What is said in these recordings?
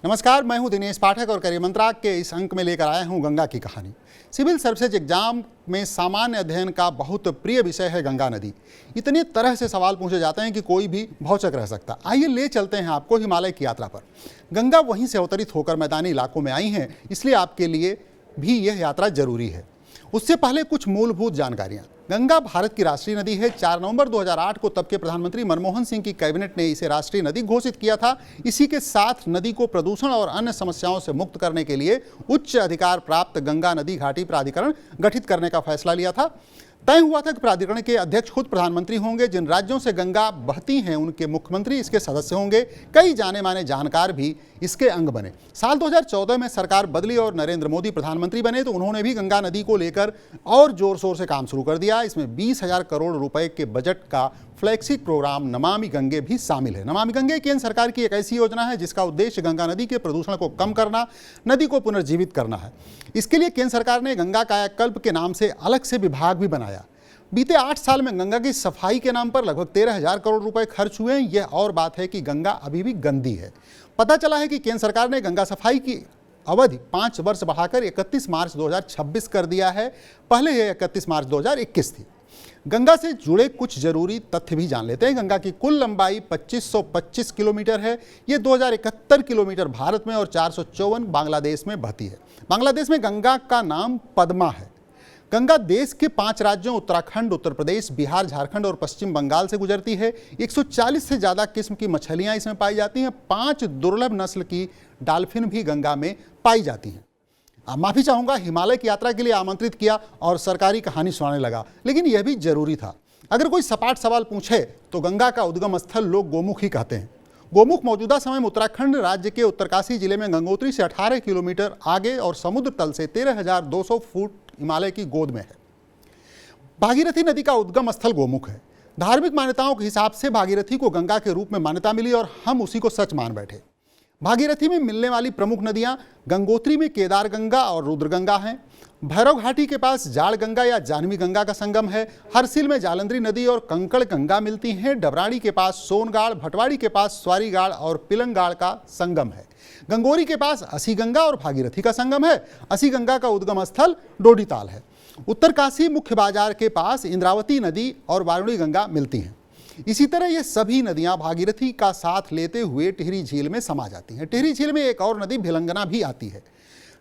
नमस्कार, मैं हूं दिनेश पाठक और करियर मंत्रालय के इस अंक में लेकर आया हूं गंगा की कहानी। सिविल सर्विसेज एग्जाम में सामान्य अध्ययन का बहुत प्रिय विषय है गंगा नदी। इतने तरह से सवाल पूछे जाते हैं कि कोई भी भौचक रह सकता। आइए ले चलते हैं आपको हिमालय की यात्रा पर। गंगा वहीं से अवतरित होकर मैदानी इलाकों में आई हैं, इसलिए आपके लिए भी यह यात्रा जरूरी है। उससे पहले कुछ मूलभूत जानकारियां। गंगा भारत की राष्ट्रीय नदी है। 4 नवंबर 2008 को तब के प्रधानमंत्री मनमोहन सिंह की कैबिनेट ने इसे राष्ट्रीय नदी घोषित किया था। इसी के साथ नदी को प्रदूषण और अन्य समस्याओं से मुक्त करने के लिए उच्च अधिकार प्राप्त गंगा नदी घाटी प्राधिकरण गठित करने का फैसला लिया था। तय हुआ था कि प्राधिकरण के अध्यक्ष खुद प्रधानमंत्री होंगे। जिन राज्यों से गंगा बहती हैं उनके मुख्यमंत्री इसके सदस्य होंगे। कई जाने माने जानकार भी इसके अंग बने। साल 2014 में सरकार बदली और नरेंद्र मोदी प्रधानमंत्री बने तो उन्होंने भी गंगा नदी को लेकर और जोर शोर से काम शुरू कर दिया। इसमें 20,000 करोड़ रुपए के बजट का फ्लैगशिप प्रोग्राम नमामि गंगे भी शामिल है। नमामि गंगे केंद्र सरकार की एक ऐसी योजना है जिसका उद्देश्य गंगा नदी के प्रदूषण को कम करना, नदी को पुनर्जीवित करना है। इसके लिए केंद्र सरकार ने गंगा कायाकल्प के नाम से अलग से विभाग भी बनाया। बीते 8 साल में गंगा की सफाई के नाम पर लगभग 13,000 करोड़ रुपए खर्च हुए हैं। यह और बात है कि गंगा अभी भी गंदी है। पता चला है कि केंद्र सरकार ने गंगा सफाई की अवधि 5 वर्ष बढ़ाकर 31 मार्च 2026 कर दिया है। पहले यह 31 मार्च 2021 थी। गंगा से जुड़े कुछ जरूरी तथ्य भी जान लेते हैं। गंगा की कुल लंबाई 2525 किलोमीटर है। ये 2071 किलोमीटर भारत में और 454 बांग्लादेश में बहती है। बांग्लादेश में गंगा का नाम पद्मा है। गंगा देश के 5 राज्यों उत्तराखंड, उत्तर प्रदेश, बिहार, झारखंड और पश्चिम बंगाल से गुजरती है। 140 से ज़्यादा किस्म की मछलियाँ इसमें पाई जाती हैं। 5 दुर्लभ नस्ल की डॉल्फिन भी गंगा में पाई जाती हैं। माफ़ी चाहूँगा, हिमालय की यात्रा के लिए आमंत्रित किया और सरकारी कहानी सुनाने लगा, लेकिन यह भी जरूरी था। अगर कोई सपाट सवाल पूछे तो गंगा का उद्गम स्थल लोग गोमुख ही कहते हैं। गोमुख मौजूदा समय में उत्तराखंड राज्य के उत्तरकाशी जिले में गंगोत्री से 18 किलोमीटर आगे और समुद्र तल से 13,200 फुट हिमालय की गोद में है। भागीरथी नदी का उद्गम स्थल गोमुख है। धार्मिक मान्यताओं के हिसाब से भागीरथी को गंगा के रूप में मान्यता मिली और हम उसी को सच मान बैठे। भागीरथी में मिलने वाली प्रमुख नदियां गंगोत्री में केदार गंगा और रुद्र गंगा हैं। भैरव घाटी के पास जाड़ गंगा या जानवी गंगा का संगम है। हरसिल में जालंधरी नदी और कंकड़ गंगा मिलती हैं। डबराड़ी के पास सोनगाड़, भटवाड़ी के पास स्वारीगाड़ और पिलंगाड़ का संगम है। गंगोरी के पास असी गंगा और भागीरथी का संगम है। असी गंगा का उद्गम स्थल डोडीताल है। उत्तरकाशी मुख्य बाजार के पास इंद्रावती नदी और वारुणी गंगा मिलती हैं। इसी तरह ये सभी नदियां भागीरथी का साथ लेते हुए टिहरी झील में समा जाती हैं। टिहरी झील में एक और नदी भिलंगना भी आती है।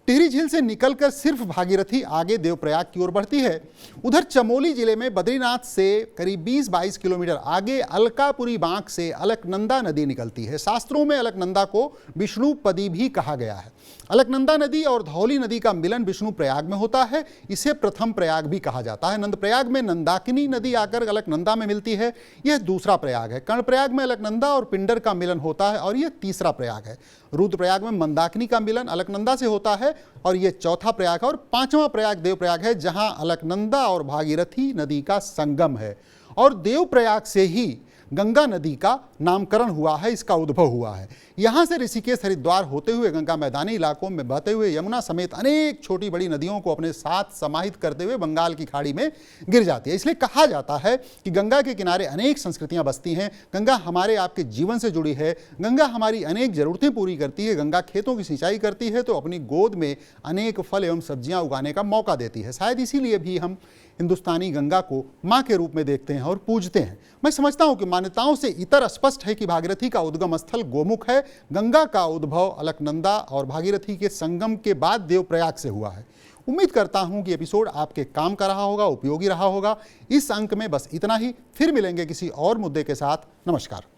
टिहरी झील से निकलकर सिर्फ भागीरथी आगे देवप्रयाग की ओर बढ़ती है। उधर चमोली जिले में बद्रीनाथ से करीब 20-22 किलोमीटर आगे अलकापुरी बांक से अलकनंदा नदी निकलती है। शास्त्रों में अलकनंदा को विष्णुपदी भी कहा गया है। अलकनंदा नदी और धौली नदी का मिलन विष्णु प्रयाग में होता है। इसे प्रथम प्रयाग भी कहा जाता है। नंद प्रयाग में नंदाकिनी नदी आकर अलकनंदा में मिलती है। यह दूसरा प्रयाग है। कर्णप्रयाग में अलकनंदा और पिंडर का मिलन होता है और यह तीसरा प्रयाग है। रुद्रप्रयाग में मंदाकिनी का मिलन अलकनंदा से होता है और यह चौथा प्रयाग है। और 5वां प्रयाग देवप्रयाग है, जहां अलकनंदा और भागीरथी नदी का संगम है। और देवप्रयाग से ही गंगा नदी का नामकरण हुआ है, इसका उद्भव हुआ है। यहाँ से ऋषिकेश, हरिद्वार होते हुए गंगा मैदानी इलाकों में बहते हुए यमुना समेत अनेक छोटी बड़ी नदियों को अपने साथ समाहित करते हुए बंगाल की खाड़ी में गिर जाती है। इसलिए कहा जाता है कि गंगा के किनारे अनेक संस्कृतियाँ बसती हैं। गंगा हमारे आपके जीवन से जुड़ी है। गंगा हमारी अनेक ज़रूरतें पूरी करती है। गंगा खेतों की सिंचाई करती है तो अपनी गोद में अनेक फल एवं सब्जियाँ उगाने का मौका देती है। शायद इसीलिए भी हम हिंदुस्तानी गंगा को माँ के रूप में देखते हैं और पूजते हैं। मैं समझता हूँ कि मान्यताओं से इतर स्पष्ट है कि भागीरथी का उद्गम स्थल गोमुख है। गंगा का उद्भव अलकनंदा और भागीरथी के संगम के बाद देवप्रयाग से हुआ है। उम्मीद करता हूँ कि एपिसोड आपके काम का रहा होगा, उपयोगी रहा होगा। इस अंक में बस इतना ही। फिर मिलेंगे किसी और मुद्दे के साथ। नमस्कार।